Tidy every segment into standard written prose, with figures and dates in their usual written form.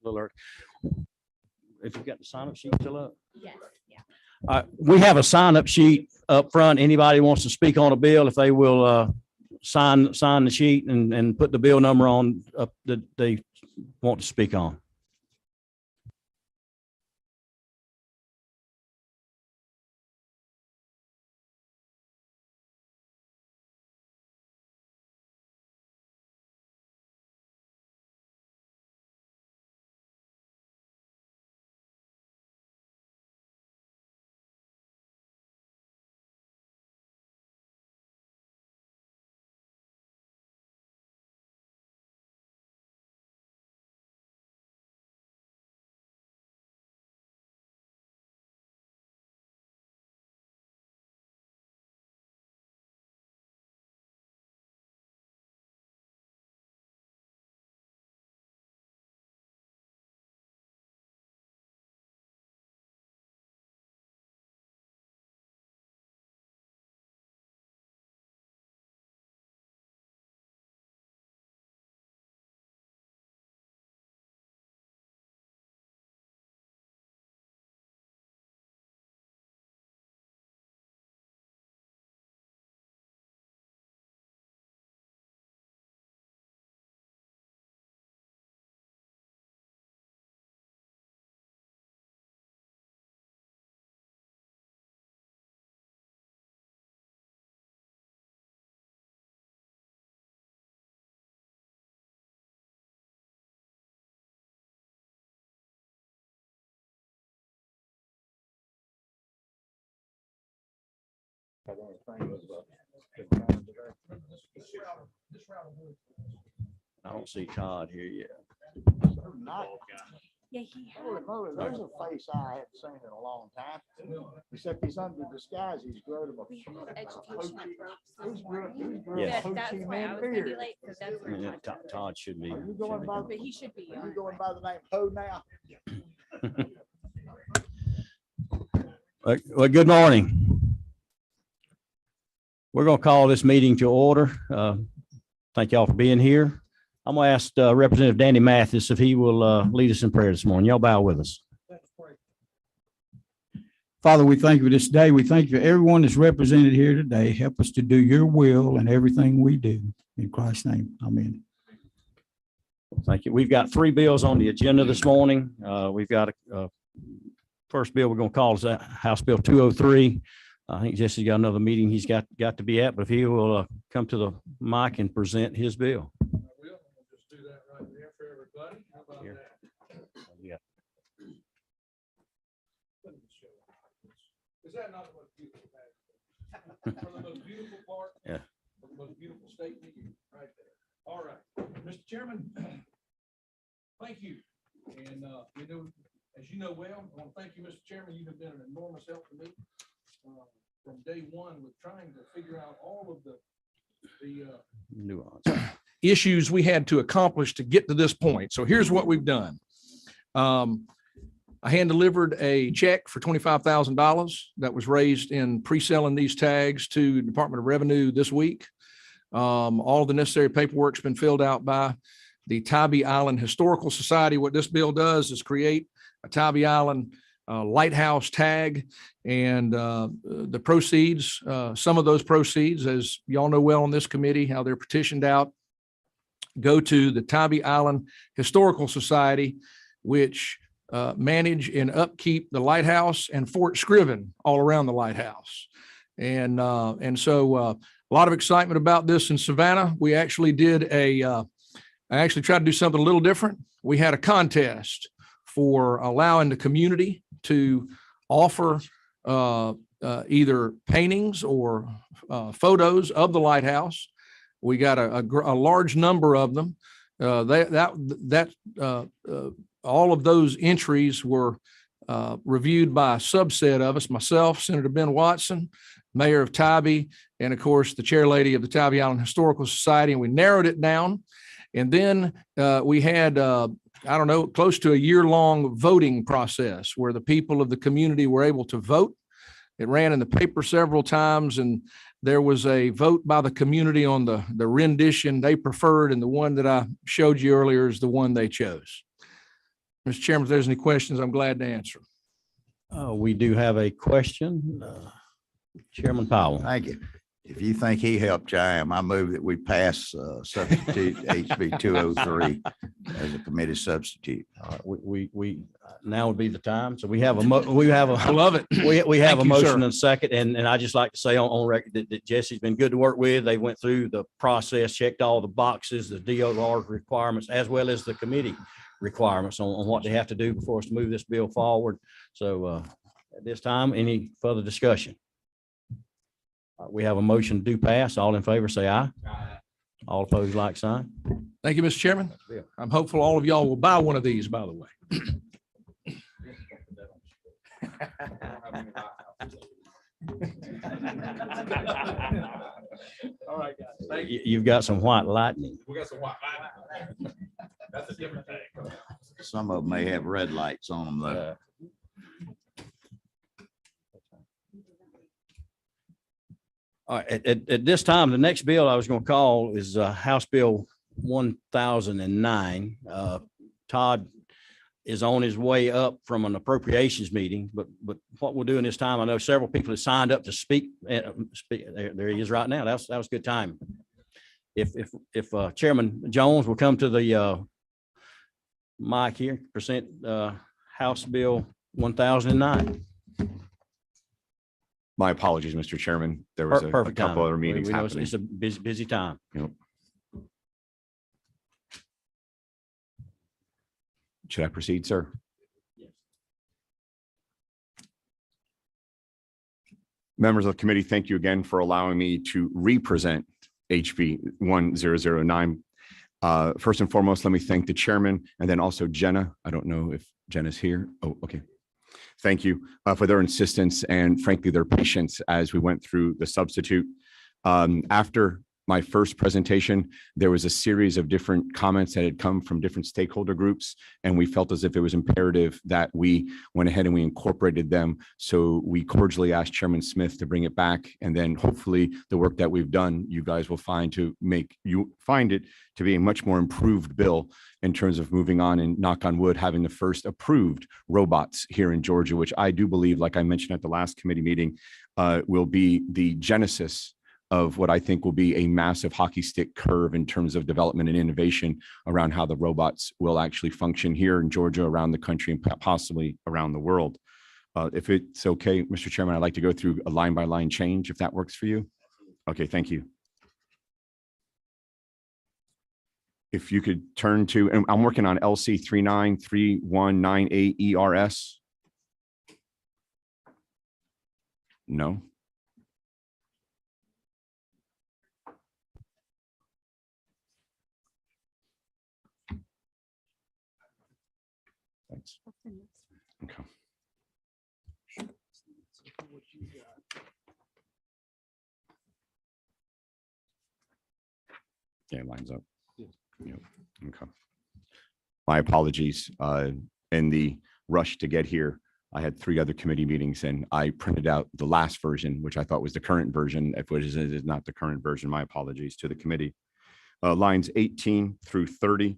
Little early. If you've got the sign-up sheet still up. Yes, yeah. We have a sign-up sheet up front. Anybody wants to speak on a bill, if they will sign the sheet and put the bill number on that they want to speak on. I don't see Todd here yet. Yeah, he Holy moly, there's a face I hadn't seen in a long time. Except he's under disguise. He's grown him we had a education at Brooks this He's grown morning. Yes. That's Poochie why I man was gonna be beard. late, because that's where Yeah, Todd- Todd should be. Are you going by, but he should be. are you going by the name Poe now? Well, good morning. We're going to call this meeting to order. Thank y'all for being here. I'm going to ask Representative Danny Mathis if he will lead us in prayer this morning. Y'all bow with us. Father, we thank you for this day. We thank you for everyone that's represented here today. Help us to do your will in everything we do. In Christ's name, amen. Thank you. We've got 3 bills on the agenda this morning. We've got a first bill we're going to call is House Bill 203. I think Jesse's got another meeting he's got to be at, but if he will come to the mic and present his bill. We'll just do that right there for everybody. How about Here. that? Yeah. Is that not the most beautiful thing? For the most beautiful part? Yeah. For the most beautiful state in the union, right there. All right, Mr. Chairman, thank you. And, you know, as you know well, I want to thank you, Mr. Chairman. You have been an enormous help to me from day one with trying to figure out all of the Nuance. issues we had to accomplish to get to this point. So here's what we've done. I hand delivered a check for $25,000 that was raised in pre-selling these tags to Department of Revenue this week. All of the necessary paperwork's been filled out by the Tybee Island Historical Society. What this bill does is create a Tybee Island lighthouse tag, and the proceeds, some of those proceeds, as y'all know well on this committee, how they're petitioned out, go to the Tybee Island Historical Society, which manage and upkeep the lighthouse and Fort Scriven all around the lighthouse. And so a lot of excitement about this in Savannah. We actually did I actually tried to do something a little different. We had a contest for allowing the community to offer either paintings or photos of the lighthouse. We got a large number of them. All of those entries were reviewed by a subset of us, myself, Senator Ben Watson, Mayor of Tybee, and of course, the chair lady of the Tybee Island Historical Society, and we narrowed it down. And then we had, I don't know, close to a year-long voting process where the people of the community were able to vote. It ran in the paper several times, and there was a vote by the community on the rendition they preferred, and the one that I showed you earlier is the one they chose. Mr. Chairman, if there's any questions, I'm glad to answer. We do have a question. Chairman Powell. Thank you. If you think he helped I move that we pass substitute HB 203 as a committee substitute. We now would be the time. So we have a, I love it. we have a Thank you, sir. motion and a second, and I just like to say on record that Jesse's been good to work with. They went through the process, checked all the boxes, the DOR requirements, as well as the committee requirements on what they have to do before us to move this bill forward. So at this time, any further discussion? We have a motion to pass. All in favor, say aye. All opposed, like sign. Thank you, Mr. Chairman. I'm hopeful all of y'all will buy one of these, by the way. All right, guys. Thank you. You've got some white lightning. We got some white. That's a different thing. Some of them may have red lights on them though. All right, at this time, the next bill I was going to call is House Bill 1009. Todd is on his way up from an appropriations meeting, but what we'll do in this time, I know several people have signed up to speak. There he is right now. That was good time. If Chairman Jones will come to the mic here, present House Bill 1009. My apologies, Mr. Chairman. There was a Perfect time. couple other meetings We know happening. it's a busy time. Should I proceed, sir? Members of the committee, thank you again for allowing me to represent HB 1009. First and foremost, let me thank the chairman and then also Jenna. I don't know if Jenna's here. Oh, okay. Thank you for their insistence and frankly, their patience as we went through the substitute. After my first presentation, there was a series of different comments that had come from different stakeholder groups, and we felt as if it was imperative that we went ahead and we incorporated them. So we cordially asked Chairman Smith to bring it back, and then hopefully the work that we've done, you guys will find it to be a much more improved bill in terms of moving on and knock on wood, having the first approved robots here in Georgia, which I do believe, like I mentioned at the last committee meeting, will be the genesis of what I think will be a massive hockey stick curve in terms of development and innovation around how the robots will actually function here in Georgia, around the country, and possibly around the world. If it's okay, Mr. Chairman, I'd like to go through a line by line change, if that works for you. Okay, thank you. If you could turn to, and I'm working on LC 393198 ERS. No. Thanks. Okay. Yeah, lines up. Yep. Okay. My apologies. In the rush to get here, I had 3 other committee meetings and I printed out the last version, which I thought was the current version. If it is not the current version, my apologies to the committee. Lines 18 through 30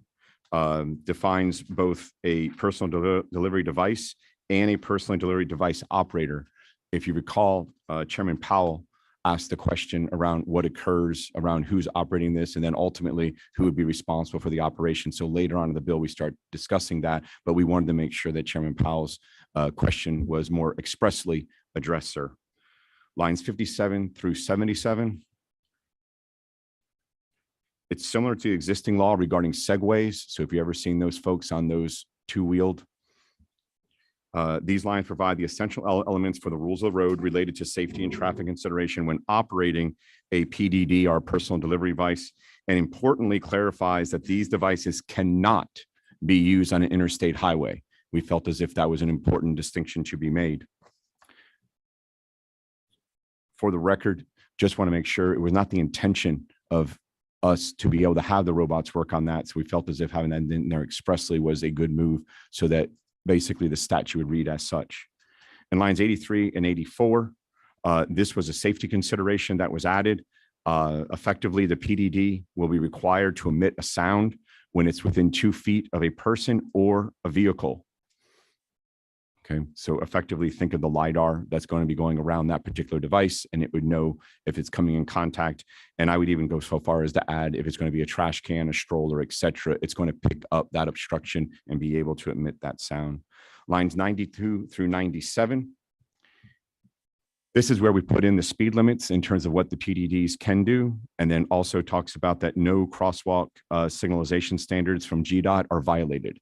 defines both a personal delivery device and a personal delivery device operator. If you recall, Chairman Powell asked the question around what occurs around who's operating this, and then ultimately who would be responsible for the operation. So later on in the bill, we start discussing that, but we wanted to make sure that Chairman Powell's question was more expressly addressed, sir. Lines 57 through 77. It's similar to the existing law regarding segways. So if you ever seen those folks on those two-wheeled, these lines provide the essential elements for the rules of the road related to safety and traffic consideration when operating a PDD or personal delivery device, and importantly clarifies that these devices cannot be used on an interstate highway. We felt as if that was an important distinction to be made. For the record, just want to make sure it was not the intention of us to be able to have the robots work on that. So we felt as if having that in there expressly was a good move, so that basically the statute would read as such. In lines 83 and 84, This was a safety consideration that was added. Effectively, the PDD will be required to emit a sound when it's within 2 feet of a person or a vehicle. Okay, so effectively think of the LiDAR that's going to be going around that particular device, and it would know if it's coming in contact. And I would even go so far as to add, if it's going to be a trash can, a stroller, etc., it's going to pick up that obstruction and be able to emit that sound. Lines 92 through 97. This is where we put in the speed limits in terms of what the PDDs can do, and then also talks about that no crosswalk signalization standards from GDOT are violated.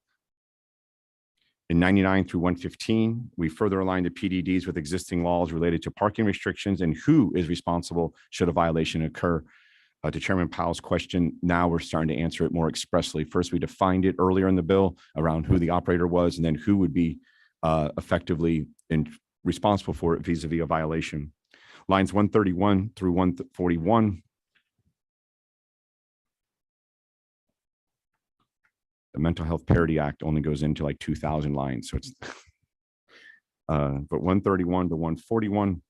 In 99 through 115, we further align the PDDs with existing laws related to parking restrictions and who is responsible should a violation occur. To Chairman Powell's question, now we're starting to answer it more expressly. First, we defined it earlier in the bill around who the operator was, and then who would be effectively responsible for it vis-a-vis a violation. Lines 131 through 141. The Mental Health Parity Act only goes into like 2,000 lines. So it's, but 131 to 141,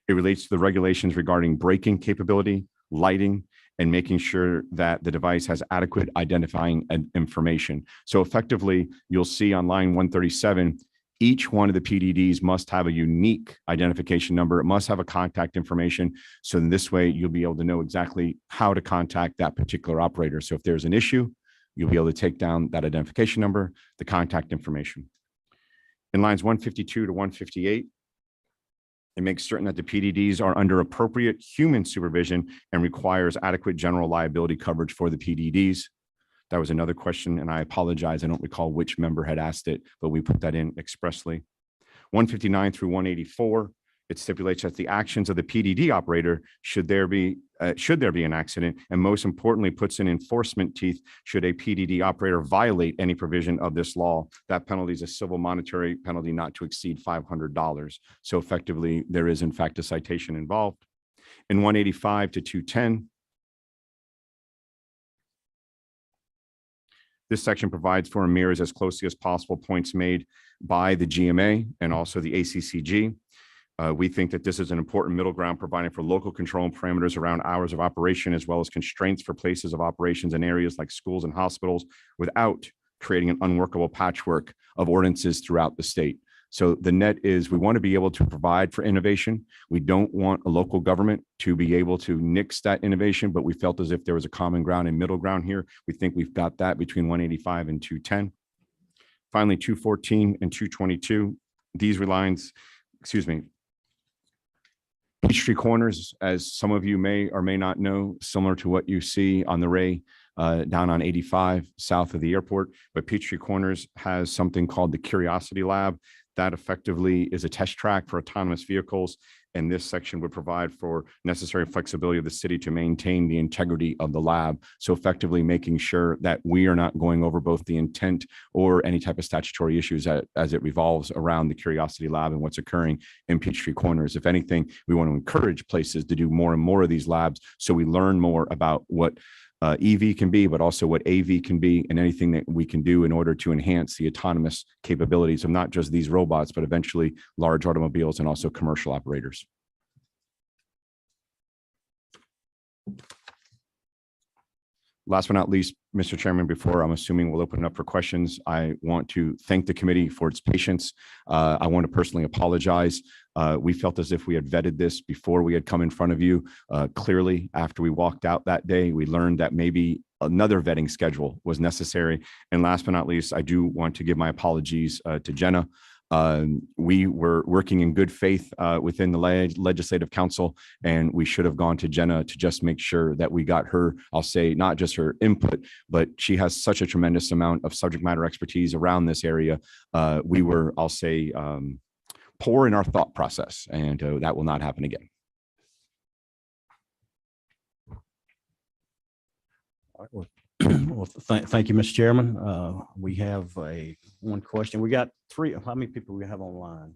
it relates to the regulations regarding braking capability, lighting, and making sure that the device has adequate identifying information. So effectively, you'll see on line 137, each one of the PDDs must have a unique identification number. It must have a contact information. So in this way, you'll be able to know exactly how to contact that particular operator. So if there's an issue, you'll be able to take down that identification number, the contact information. In lines 152 to 158, it makes certain that the PDDs are under appropriate human supervision and requires adequate general liability coverage for the PDDs. That was another question, and I apologize. I don't recall which member had asked it, but we put that in expressly. 159 through 184, it stipulates that the actions of the PDD operator, should there be an accident, and most importantly, puts in enforcement teeth should a PDD operator violate any provision of this law. That penalty is a civil monetary penalty not to exceed $500. So effectively, there is in fact a citation involved. In 185 to 210, this section provides for and mirrors as closely as possible points made by the GMA and also the ACCG. We think that this is an important middle ground, providing for local control and parameters around hours of operation, as well as constraints for places of operations in areas like schools and hospitals, without creating an unworkable patchwork of ordinances throughout the state. So the net is, we want to be able to provide for innovation. We don't want a local government to be able to nix that innovation, but we felt as if there was a common ground and middle ground here. We think we've got that between 185 and 210. Finally, 214 and 222, these lines, Peachtree Corners, as some of you may or may not know, similar to what you see on the Ray down on 85 south of the airport, but Peachtree Corners has something called the Curiosity Lab. That effectively is a test track for autonomous vehicles. And this section would provide for necessary flexibility of the city to maintain the integrity of the lab. So effectively making sure that we are not going over both the intent or any type of statutory issues as it revolves around the Curiosity Lab and what's occurring in Peachtree Corners. If anything, we want to encourage places to do more and more of these labs so we learn more about what EV can be, but also what AV can be, and anything that we can do in order to enhance the autonomous capabilities of not just these robots, but eventually large automobiles and also commercial operators. Last but not least, Mr. Chairman, before I'm assuming we'll open it up for questions, I want to thank the committee for its patience. I want to personally apologize. We felt as if we had vetted this before we had come in front of you. Clearly, after we walked out that day, we learned that maybe another vetting schedule was necessary. And last but not least, I do want to give my apologies to Jenna. We were working in good faith within the legislative council, and we should have gone to Jenna to just make sure that we got her, I'll say, not just her input, but she has such a tremendous amount of subject matter expertise around this area. We were, I'll say, poor in our thought process, and that will not happen again. Well, thank you, Mr. Chairman. We have one question. We got three. How many people we have online?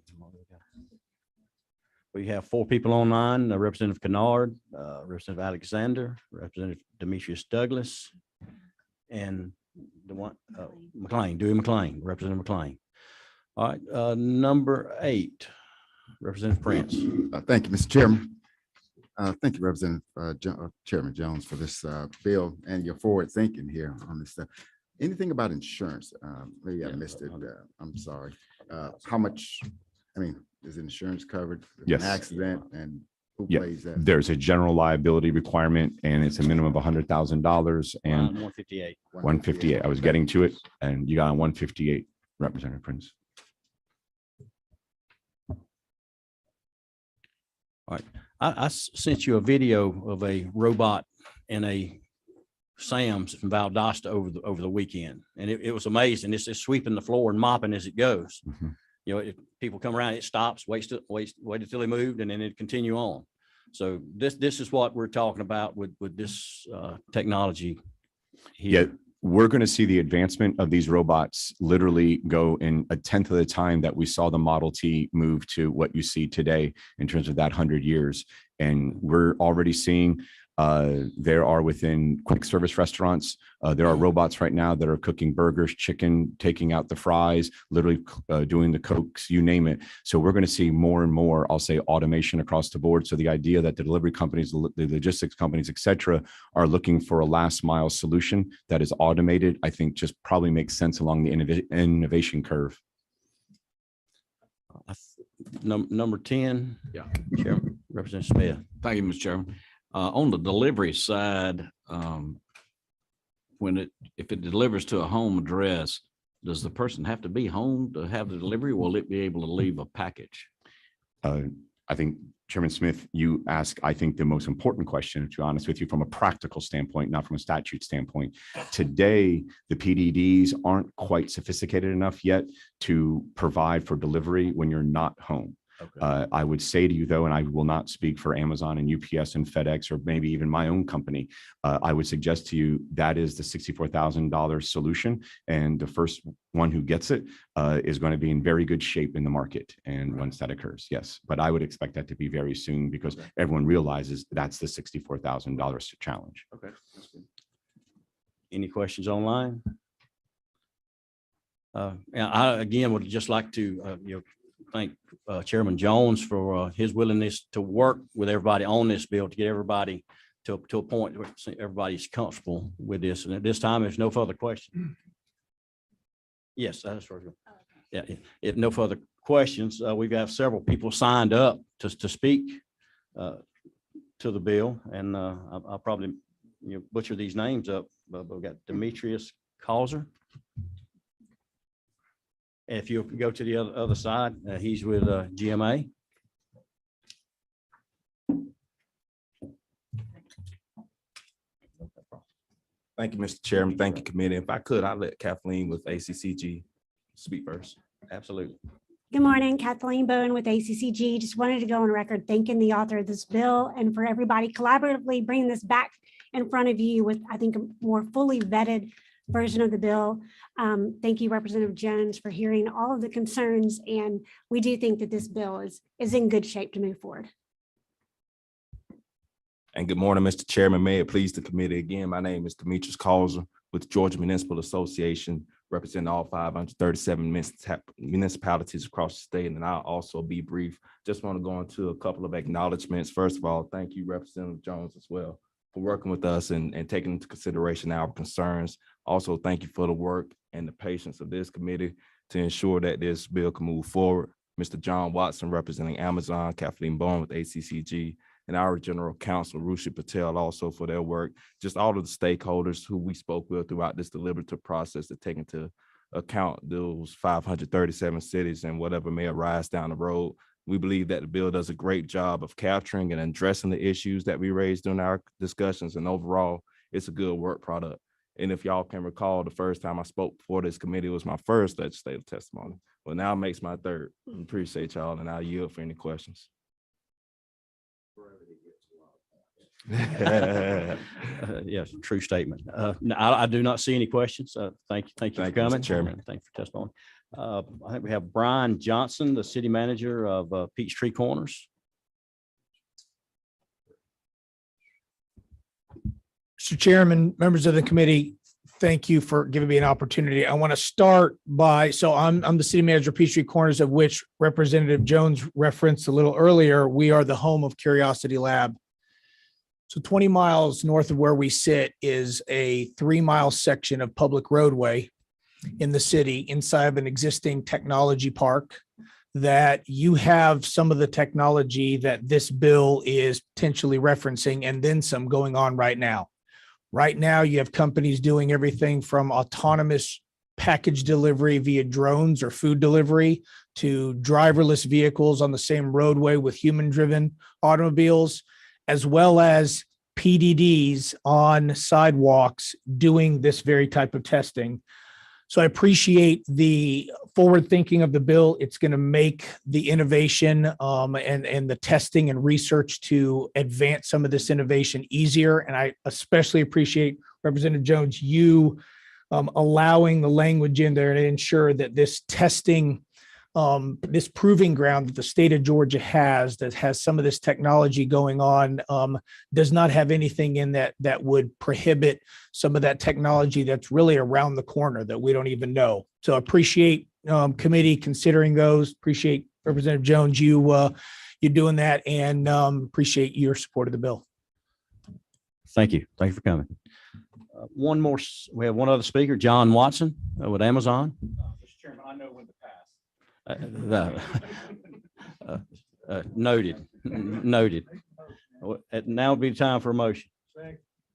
We have 4 people online, Representative Kennard, Representative Alexander, Representative Demetrius Douglas, and the one, Dewey McLean, Representative McLean. All right, number 8. Representative Prince. Thank you, Mr. Chairman. Thank you, Representative Chairman Jones, for this bill and your forward thinking here on this stuff. Anything about insurance? Maybe I missed it. I'm sorry. How much, I mean, is insurance covered? If an Yes. accident, and who Yeah. pays that? There's a general liability requirement and it's a minimum of $100,000 and 158. 158. I was getting to it and you got on 158, Representative Prince. I sent you a video of a robot in a Sam's in Valdosta over the weekend, and it was amazing. It's sweeping the floor and mopping as it goes. Mhm. You know, if people come around, it stops, wait until they moved, and then it continue on. So this is what we're talking about with this technology Yeah, here. we're going to see the advancement of these robots literally go in a tenth of the time that we saw the Model T move to what you see today in terms of that 100 years. And we're already seeing there are within quick service restaurants, there are robots right now that are cooking burgers, chicken, taking out the fries, literally doing the Cokes, you name it. So we're going to see more and more, I'll say, automation across the board. So the idea that the delivery companies, the logistics companies, et cetera, are looking for a last mile solution that is automated, I think just probably makes sense along the innovation curve. Number 10. Yeah. Chairman, Representative Smith. Thank you, Mr. Chairman. On the delivery side, if it delivers to a home address, does the person have to be home to have the delivery? Will it be able to leave a package? I think Chairman Smith, you ask, I think, the most important question, to be honest with you, from a practical standpoint, not from a statute standpoint. Today, the PDDs aren't quite sophisticated enough yet to provide for delivery when you're not home. Okay. I would say to you, though, and I will not speak for Amazon and UPS and FedEx, or maybe even my own company, I would suggest to you that is the $64,000 solution. And the first one who gets it is going to be in very good shape in the market. And once that occurs, yes. But I would expect that to be very soon because everyone realizes that's the $64,000 challenge. Okay. That's good. Any questions online? I again would just like to thank Chairman Jones for his willingness to work with everybody on this bill to get everybody to a point where everybody's comfortable with this. And at this time, there's no further question. Yes, that's right. Yeah, if no further questions, we've got several people signed up to speak to the bill, and I'll probably butcher these names up, but we've got Demetrius Causer. If you go to the other side, he's with GMA. Thank you, Mr. Chairman. Thank you, committee. If I could, I'd let Kathleen with ACCG speak first. Absolutely. Good morning, Kathleen Bowen with ACCG. Just wanted to go on record thanking the author of this bill and for everybody collaboratively bringing this back in front of you with, I think, a more fully vetted version of the bill. Thank you, Representative Jones, for hearing all of the concerns. And we do think that this bill is in good shape to move forward. And good morning, Mr. Chairman. May it please the committee again. My name is Demetrius Causer with Georgia Municipal Association, representing all 537 municipalities across the state. And I'll also be brief. Just want to go into a couple of acknowledgements. First of all, thank you, Representative Jones, as well, for working with us and taking into consideration our concerns. Also, thank you for the work and the patience of this committee to ensure that this bill can move forward. Mr. John Watson, representing Amazon, Kathleen Bowen with ACCG, and our General Counsel, Rushi Patel, also for their work. Just all of the stakeholders who we spoke with throughout this deliberative process to take into account those 537 cities and whatever may arise down the road. We believe that the bill does a great job of capturing and addressing the issues that we raised during our discussions. And overall, it's a good work product. And if y'all can recall, the first time I spoke before this committee was my first legislative testimony. Well, now it makes my third. Appreciate y'all, and I'll yield for any questions. Yes, true statement. No, I do not see any questions. Thank you for Mr. coming. Chairman. Thank you for testimony. I think we have Brian Johnson, the city manager of Peachtree Corners. Mr. Chairman, members of the committee, Thank you for giving me an opportunity. I want to start by, so I'm the city manager of Peachtree Corners, of which Representative Jones referenced a little earlier. We are the home of Curiosity Lab. So 20 miles north of where we sit is a 3-mile section of public roadway in the city inside of an existing technology park that you have some of the technology that this bill is potentially referencing and then some going on right now. Right now, you have companies doing everything from autonomous package delivery via drones or food delivery to driverless vehicles on the same roadway with human-driven automobiles, as well as PDDs on sidewalks doing this very type of testing. So I appreciate the forward thinking of the bill. It's going to make the innovation and the testing and research to advance some of this innovation easier. And I especially appreciate Representative Jones, you allowing the language in there to ensure that this testing, this proving ground that the state of Georgia has that has some of this technology going on does not have anything in that would prohibit some of that technology that's really around the corner that we don't even know. So I appreciate committee considering those. Appreciate Representative Jones, you doing that, and appreciate your support of the bill. Thank you. Thank you for coming. One more, we have one other speaker, John Watson with Amazon. Mr. Chairman, I know when to pass. Noted, noted. Now would be the time for a motion.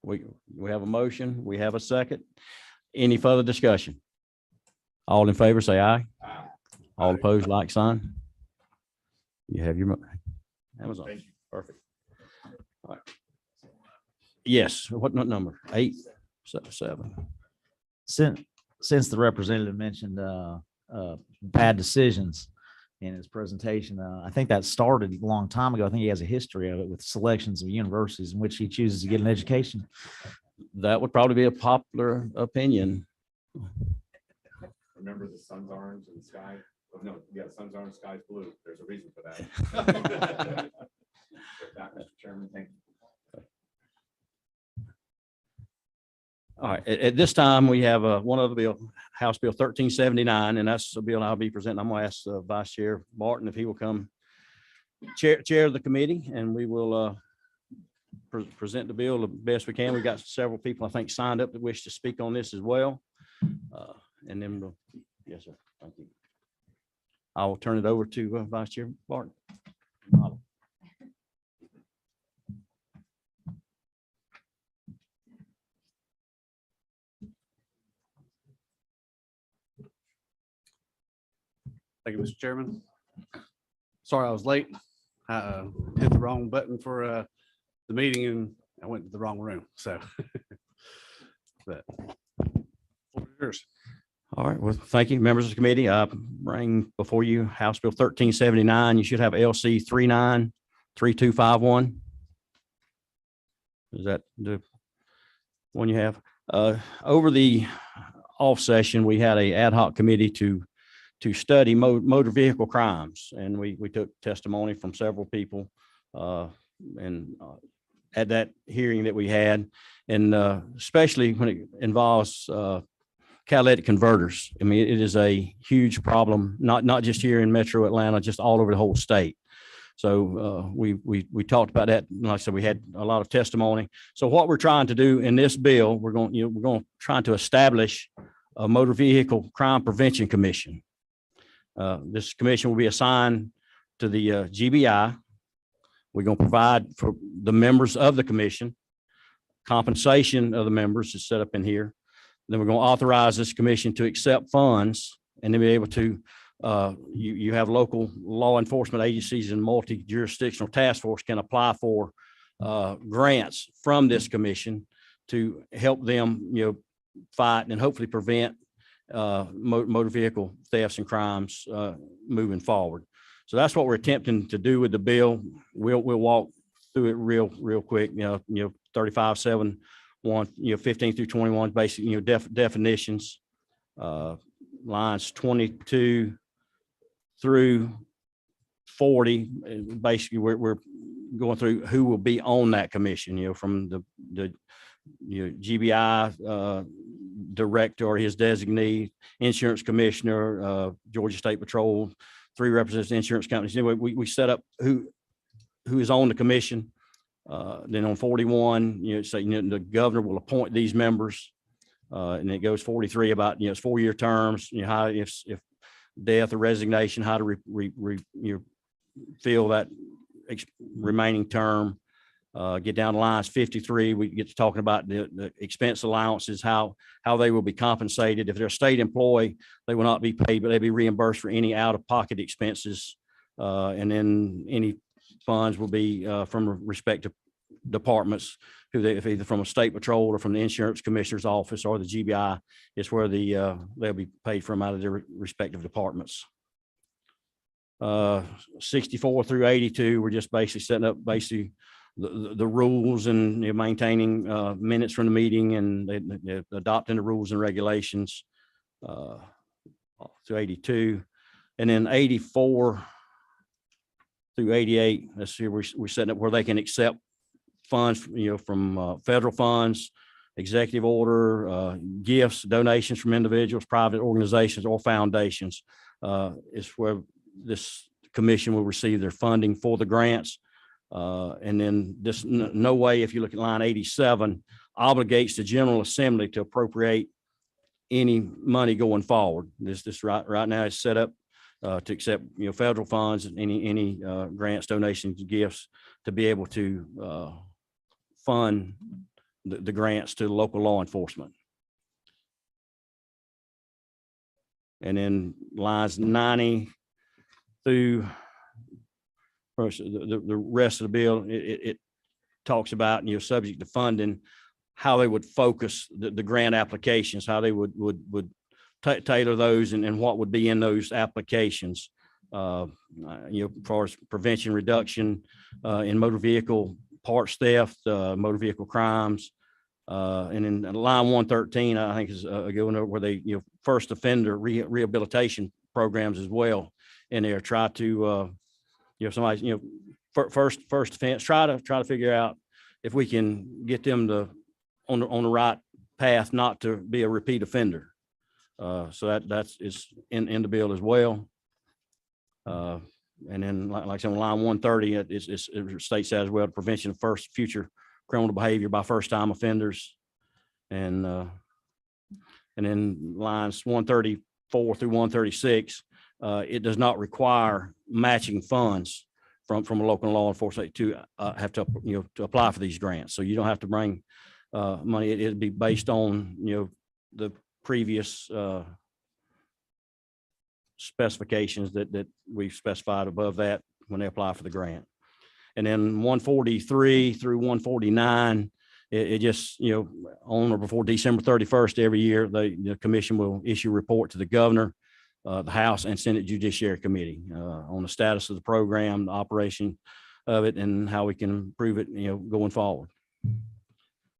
We have a motion. We have a second. Any further discussion? All in favor, say aye. Aye. All opposed, like sign. You have your Amazon. Thank you. Perfect. All right. Yes. What number? 8, 7. Since the representative mentioned bad decisions in his presentation, I think that started a long time ago. I think he has a history of it with selections of universities in which he chooses to get an education. That would probably be a popular opinion. Remember the sun's orange and the sky? Oh, no, yeah, sun's orange, sky's blue. There's a reason for that. With that, Mr. Chairman, thank you. All right, at this time, we have one other bill, House Bill 1379, and that's the bill I'll be presenting. I'm going to ask Vice Chair Barton if he will come chair the committee, and we will present the bill the best we can. We got several people, I think, signed up that wish to speak on this as well. And then we'll, yes, sir. Thank you. I will turn it over to Vice Chair Barton. Thank you, Mr. Chairman. Sorry I was late. Hit the wrong button for the meeting and I went to the wrong room. So, but yours. All right. Well, thank you, members of the committee. I bring before you House Bill 1379. You should have LC 393251. Is that the one you have? Over the off session, we had a ad hoc committee to study motor vehicle crimes, and we took testimony from several people at that hearing that we had, and especially when it involves catalytic converters. I mean, it is a huge problem, not just here in Metro Atlanta, just all over the whole state. So we talked about that. Like I said, we had a lot of testimony. So what we're trying to do in this bill, we're going to try to establish a motor vehicle crime prevention commission. This commission will be assigned to the GBI. We're going to provide for the members of the commission. Compensation of the members is set up in here. Then we're going to authorize this commission to accept funds and then be able to, you have local law enforcement agencies and multi-jurisdictional task force can apply for grants from this commission to help them, fight and hopefully prevent motor vehicle thefts and crimes moving forward. So that's what we're attempting to do with the bill. We'll walk through it real quick. 3571, 15 through 21, basic, definitions, lines 22 through 40. Basically, we're going through who will be on that commission. From the GBI, director or his designee, insurance commissioner, Georgia State Patrol, 3 representatives, of insurance companies. Anyway, we set up who is on the commission. Then on 41, the governor will appoint these members. And it goes 43 about, it's 4-year terms, how, if death or resignation, how to fill that remaining term. Get down to lines 53, we get to talking about the expense allowances, how they will be compensated. If they're a state employee, they will not be paid, but they'll be reimbursed for any out-of-pocket expenses. And then any funds will be from respective departments, if either from a state patrol or from the insurance commissioner's office or the GBI, is where they'll be paid from out of their respective departments. 64 through 82, we're just basically setting up the rules and maintaining minutes from the meeting and adopting the rules and regulations through 82. And then 84 through 88, that's here we're setting up where they can accept funds, from federal funds, executive order, gifts, donations from individuals, private organizations, or foundations. Is where this commission will receive their funding for the grants. And then this, no way, if you look at line 87, obligates the General Assembly to appropriate any money going forward. This right now is set up to accept, federal funds and any grants, donations, gifts to be able to fund the grants to local law enforcement. And then lines 90 through the rest of the bill, it talks about, subject to funding, how they would focus the grant applications, how they would tailor those and what would be in those applications. As far as prevention, reduction in motor vehicle parts theft, motor vehicle crimes. And in line 113, I think is a good one where they, first offender rehabilitation programs as well. And they're try to, somebody, first offense, try to figure out if we can get them on the right path, not to be a repeat offender. So that's in the bill as well. And then like I said, on line 130, it states that as well, prevention of future criminal behavior by first-time offenders. And then lines 134 through 136, it does not require matching funds from a local law enforcement to have to, to apply for these grants. So you don't have to bring money. It'd be based on, the previous specifications that we've specified above that when they apply for the grant. And then 143 through 149, it just, on or before December 31st every year, the commission will issue a report to the governor, the House and Senate Judiciary Committee on the status of the program, the operation of it, and how we can improve it, going forward.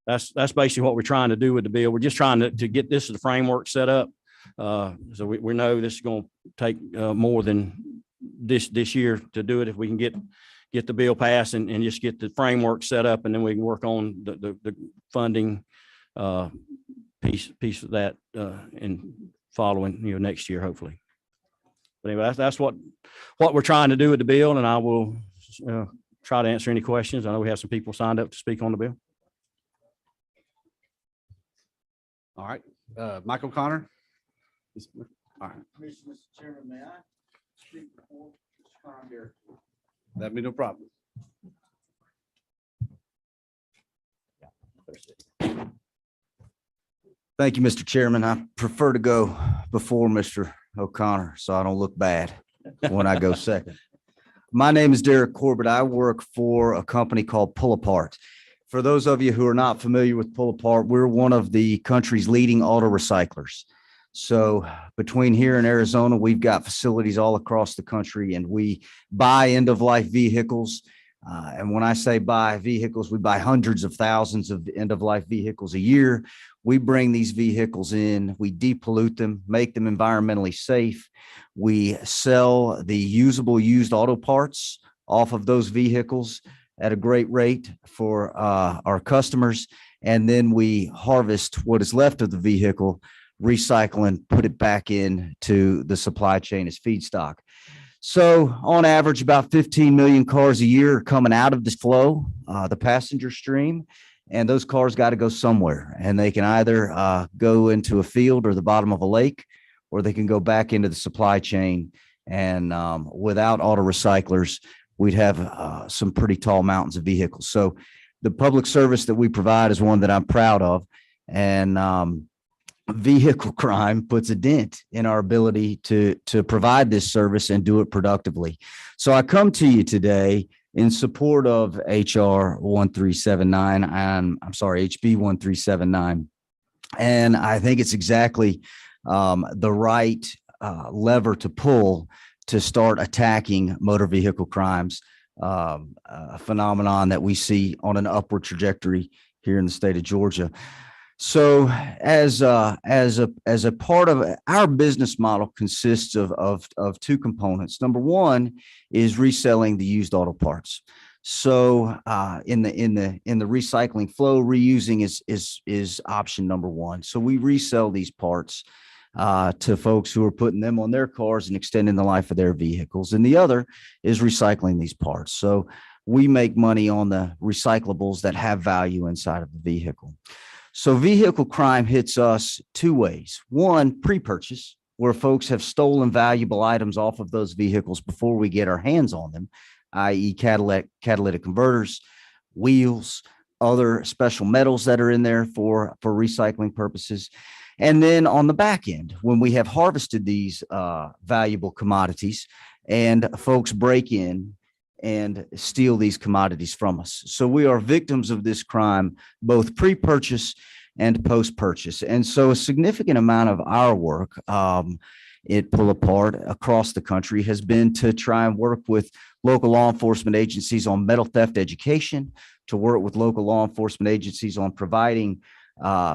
That's basically what we're trying to do with the bill. We're just trying to get this as a framework set up. So we know this is going to take more than this year to do it. If we can get the bill passed and just get the framework set up, and then we can work on the funding piece of that and following, next year, hopefully. But anyway, that's what we're trying to do with the bill, and I will try to answer any questions. I know we have some people signed up to speak on the bill. All right, Michael Connor. All right, Mr. Chairman, may I speak before Mr. Connor? that'd be no problem. Thank you, Mr. Chairman. I prefer to go before Mr. O'Connor, so I don't look bad when I go second. My name is Derek Corbett. I work for a company called Pull Apart. For those of you who are not familiar with Pull Apart, we're one of the country's leading auto recyclers. So between here and Arizona, we've got facilities all across the country, and we buy end-of-life vehicles. And when I say buy vehicles, we buy hundreds of thousands of end-of-life vehicles a year. We bring these vehicles in, we depollute them, make them environmentally safe. We sell the usable used auto parts off of those vehicles at a great rate for our customers. and then we harvest what is left of the vehicle, recycle and put it back into the supply chain as feedstock. So on average, about 15 million cars a year are coming out of this flow, the passenger stream, and those cars got to go somewhere. And they can either go into a field or the bottom of a lake, or they can go back into the supply chain. And without auto recyclers, we'd have some pretty tall mountains of vehicles. So the public service that we provide is one that I'm proud of. And vehicle crime puts a dent in our ability to provide this service and do it productively. So I come to you today in support of HR 1379, and I'm sorry, HB 1379. And I think it's exactly the right lever to pull to start attacking motor vehicle crimes, a phenomenon that we see on an upward trajectory here in the state of Georgia. So as a part of our business model consists of two components. Number one is reselling the used auto parts. So in the recycling flow, reusing is option number one. So we resell these parts to folks who are putting them on their cars and extending the life of their vehicles. And the other is recycling these parts. So we make money on the recyclables that have value inside of the vehicle. So vehicle crime hits us two ways. One, pre-purchase, where folks have stolen valuable items off of those vehicles before we get our hands on them, i.e. catalytic converters, wheels, other special metals that are in there for recycling purposes. And then on the back end, when we have harvested these valuable commodities and folks break in and steal these commodities from us. So we are victims of this crime, both pre-purchase and post-purchase. And so a significant amount of our work at Pull Apart across the country has been to try and work with local law enforcement agencies on metal theft education, to work with local law enforcement agencies on providing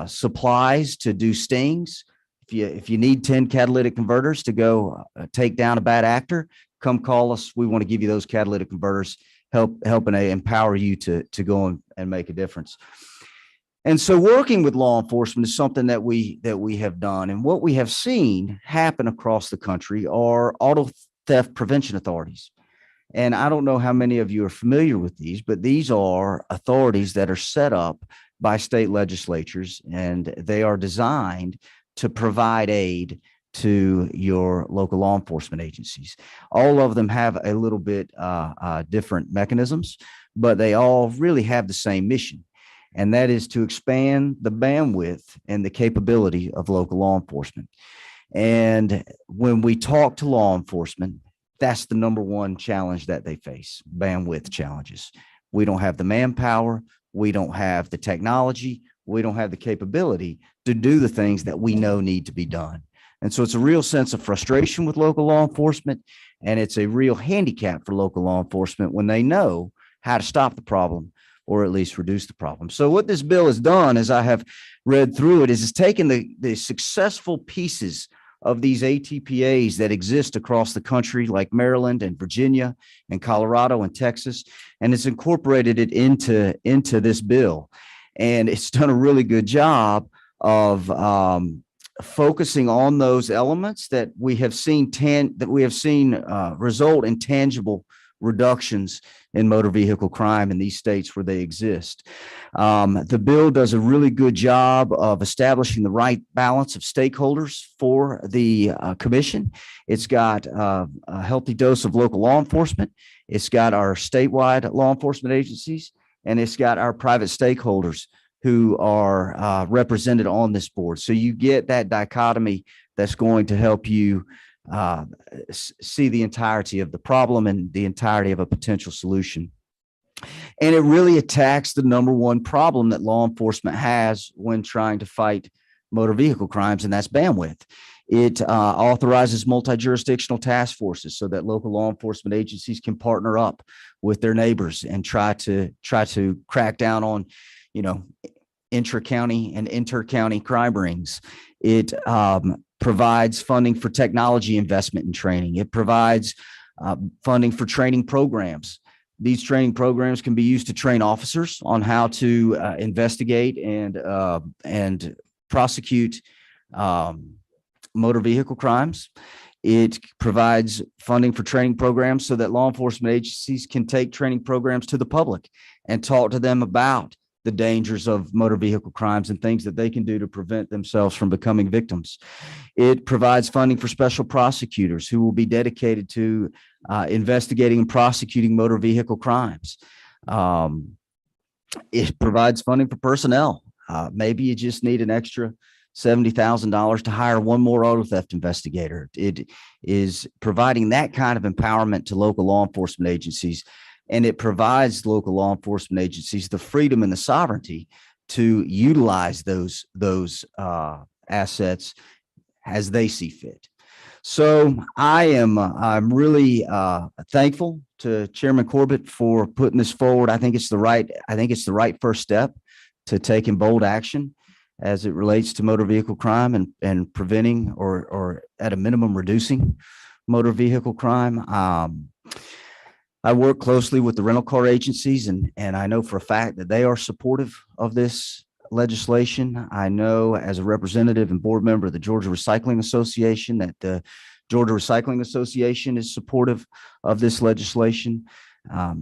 supplies to do stings. If you need 10 catalytic converters to go take down a bad actor, come call us. We want to give you those catalytic converters, help and empower you to go and make a difference. And so working with law enforcement is something that we have done. And what we have seen happen across the country are auto theft prevention authorities. And I don't know how many of you are familiar with these, but these are authorities that are set up by state legislatures, and they are designed to provide aid to your local law enforcement agencies. All of them have a little bit different mechanisms, but they all really have the same mission, and that is to expand the bandwidth and the capability of local law enforcement. And when we talk to law enforcement, that's the number one challenge that they face, bandwidth challenges. We don't have the manpower, we don't have the technology, we don't have the capability to do the things that we know need to be done. And so it's a real sense of frustration with local law enforcement, and it's a real handicap for local law enforcement when they know how to stop the problem or at least reduce the problem. So what this bill has done, as I have read through it, is it's taken the successful pieces of these ATPAs that exist across the country, like Maryland and Virginia and Colorado and Texas, and it's incorporated it into this bill. And it's done a really good job of focusing on those elements that we have seen result in tangible reductions in motor vehicle crime in these states where they exist. The bill does a really good job of establishing the right balance of stakeholders for the commission. It's got a healthy dose of local law enforcement. It's got our statewide law enforcement agencies, and it's got our private stakeholders who are represented on this board. So you get that dichotomy that's going to help you see the entirety of the problem and the entirety of a potential solution. And it really attacks the number one problem that law enforcement has when trying to fight motor vehicle crimes, and that's bandwidth. It authorizes multi-jurisdictional task forces so that local law enforcement agencies can partner up with their neighbors and try to crack down on, intra-county and inter-county crime rings. It provides funding for technology investment and training. It provides funding for training programs These training programs can be used to train officers on how to investigate and prosecute motor vehicle crimes. It provides funding for training programs so that law enforcement agencies can take training programs to the public and talk to them about the dangers of motor vehicle crimes and things that they can do to prevent themselves from becoming victims. It provides funding for special prosecutors who will be dedicated to investigating and prosecuting motor vehicle crimes. It provides funding for personnel. Maybe you just need an extra $70,000 to hire one more auto theft investigator. It is providing that kind of empowerment to local law enforcement agencies, and it provides local law enforcement agencies the freedom and the sovereignty to utilize those assets as they see fit. So I'm really thankful to Chairman Corbett for putting this forward. I think it's the right first step to taking bold action as it relates to motor vehicle crime and preventing or at a minimum reducing motor vehicle crime. I work closely with the rental car agencies, and I know for a fact that they are supportive of this legislation. I know as a representative and board member of the Georgia Recycling Association that the Georgia Recycling Association is supportive of this legislation.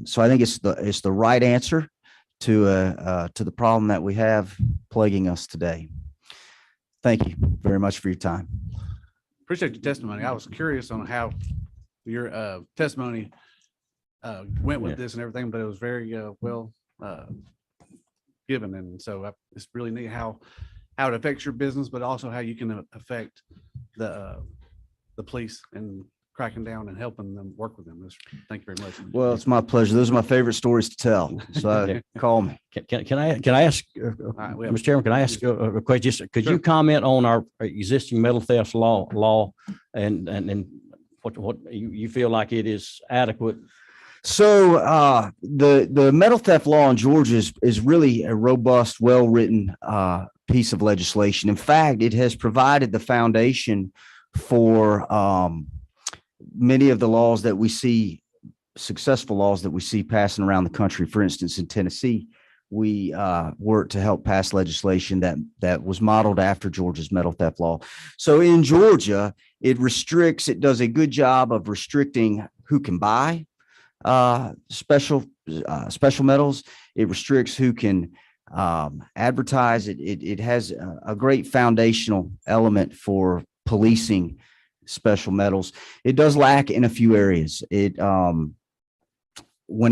So I think it's the right answer to the problem that we have plaguing us today. Thank you very much for your time. Appreciate your testimony. I was curious on how your testimony went with this and everything, but it was very well given. And so it's really neat how it affects your business, but also how you can affect the police and cracking down and helping them work with them. Thank you very much. Well, it's my pleasure. Those are my favorite stories to tell. So call me. Can I ask, Mr. Chairman, can I ask a question? Just, could you comment on our existing metal theft law and what you feel like it is adequate? So the metal theft law in Georgia is really a robust, well-written piece of legislation. In fact, it has provided the foundation for many of the laws that we see, successful laws that we see passing around the country. For instance, in Tennessee, we worked to help pass legislation that was modeled after Georgia's metal theft law. So in Georgia, it does a good job of restricting who can buy special metals. It restricts who can advertise. It has a great foundational element for policing special metals. It does lack in a few areas. When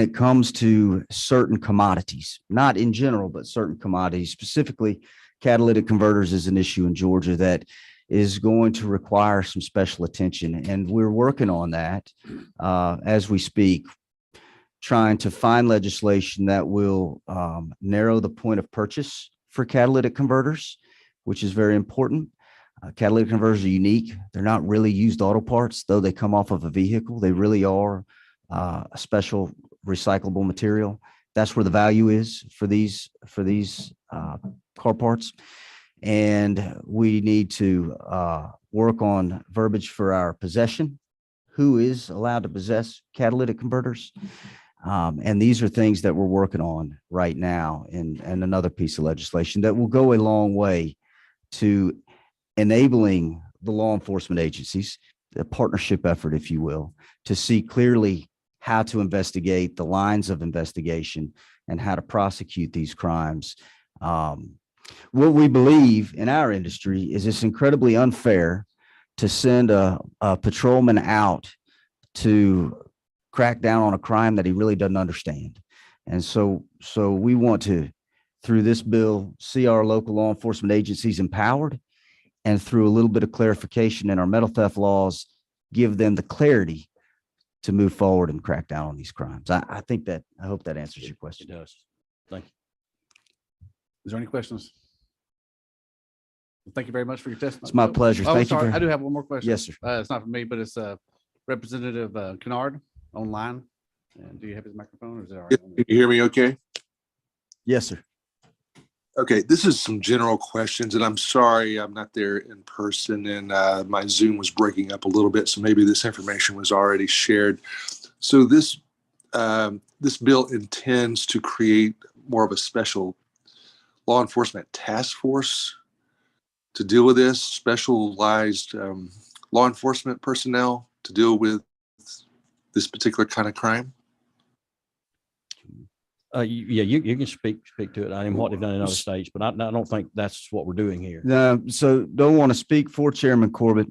it comes to certain commodities, not in general, but certain commodities, specifically catalytic converters is an issue in Georgia that is going to require some special attention. And we're working on that as we speak, trying to find legislation that will narrow the point of purchase for catalytic converters, which is very important. Catalytic converters are unique. They're not really used auto parts, though they come off of a vehicle. They really are a special recyclable material. That's where the value is for these car parts. And we need to work on verbiage for our possession. Who is allowed to possess catalytic converters? And these are things that we're working on right now in another piece of legislation that will go a long way to enabling the law enforcement agencies, the partnership effort, if you will, to see clearly how to investigate, the lines of investigation, and how to prosecute these crimes. What we believe in our industry is it's incredibly unfair to send a patrolman out to crack down on a crime that he really doesn't understand. And so we want to, through this bill, see our local law enforcement agencies empowered, and through a little bit of clarification in our metal theft laws, give them the clarity to move forward and crack down on these crimes. I hope that answers your question. It does. Thank you. Is there any questions? Thank you very much for your testimony. It's my pleasure. Thank you. I do have one more question. Yes, sir. It's not for me, but it's Representative Kennard online. And do you have his microphone, or is it all right? Can you hear me okay? Yes, sir. Okay, this is some general questions, and I'm sorry I'm not there in person, and my Zoom was breaking up a little bit, so maybe this information was already shared. So this this bill intends to create more of a special law enforcement task force to deal with this, specialized law enforcement personnel to deal with this particular kind of crime? Yeah, you can speak to it. I mean, what they've done in other states, but I don't think that's what we're doing here. So don't want to speak for Chairman Corbett,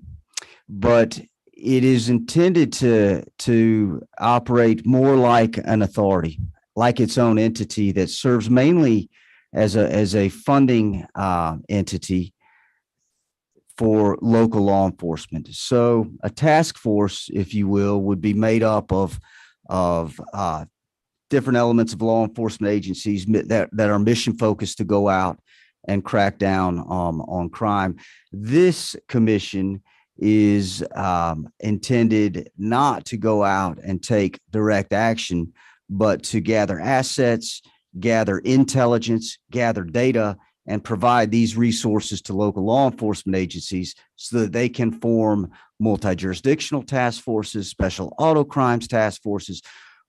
but it is intended to operate more like an authority, like its own entity that serves mainly as a funding entity for local law enforcement. So a task force, if you will, would be made up of different elements of law enforcement agencies that are mission focused to go out and crack down on crime. This commission is intended not to go out and take direct action, but to gather assets, gather intelligence, gather data, and provide these resources to local law enforcement agencies so that they can form multi-jurisdictional task forces, special auto crimes task forces,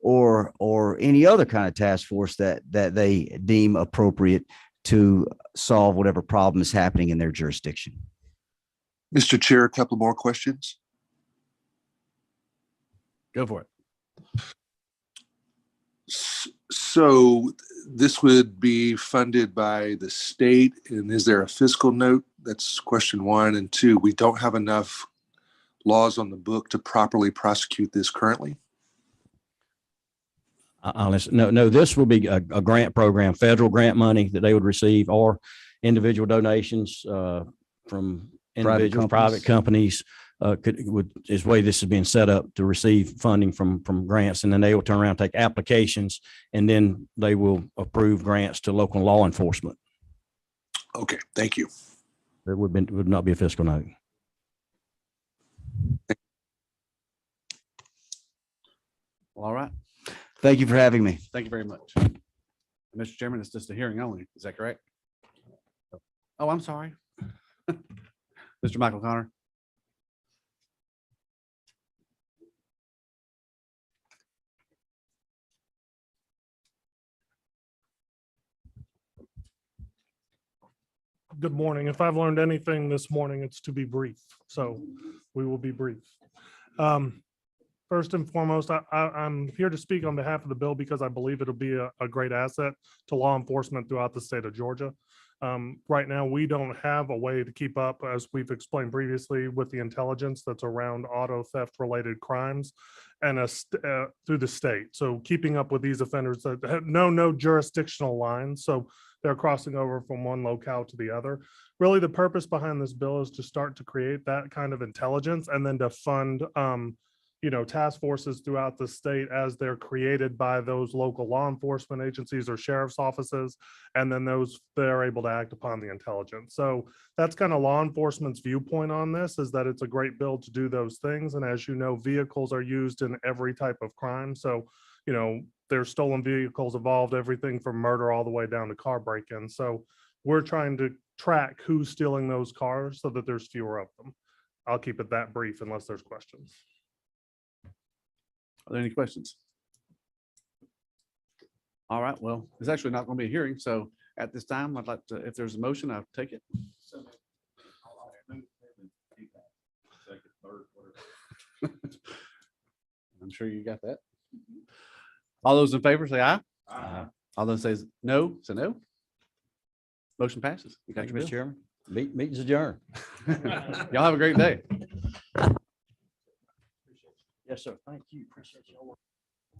or any other kind of task force that they deem appropriate to solve whatever problem is happening in their jurisdiction. Mr. Chair, a couple more questions. Go for it. So this would be funded by the state, and is there a fiscal note? That's question one. And two, we don't have enough laws on the book to properly prosecute this currently. No, this will be a grant program, federal grant money that they would receive, or individual donations from individuals, private companies. Is the way this is being set up to receive funding from grants, and then they will turn around and take applications, and then they will approve grants to local law enforcement. Okay, thank you. There would not be a fiscal note. Well, all right. Thank you for having me. Thank you very much. Mr. Chairman, it's just a hearing only. Is that correct? Oh, I'm sorry. Mr. Michael Connor. Good morning. If I've learned anything this morning, it's to be brief. So we will be brief. First and foremost, I'm here to speak on behalf of the bill because I believe it'll be a great asset to law enforcement throughout the state of Georgia. Right now, we don't have a way to keep up, as we've explained previously, with the intelligence that's around auto theft related crimes and through the state. So keeping up with these offenders that have no jurisdictional lines. So they're crossing over from one locale to the other. Really, the purpose behind this bill is to start to create that kind of intelligence and then to fund task forces throughout the state as they're created by those local law enforcement agencies or sheriff's offices, and then they're able to act upon the intelligence. So that's kind of law enforcement's viewpoint on this, is that it's a great bill to do those things. And as you know, vehicles are used in every type of crime. So, there's stolen vehicles involved, everything from murder all the way down to car break-in. So we're trying to track who's stealing those cars so that there's fewer of them. I'll keep it that brief unless there's questions. Are there any questions? All right, well, it's actually not going to be a hearing. So at this time, I'd like to, if there's a motion, I'll take it. I'm sure you got that. All those in favor say aye. Aye. All those say no, say no. Motion passes. You got Thank your you, Mr. bill. Chairman. Meeting's adjourned. Y'all have a great day. Yes, sir. Thank you. Appreciate your work.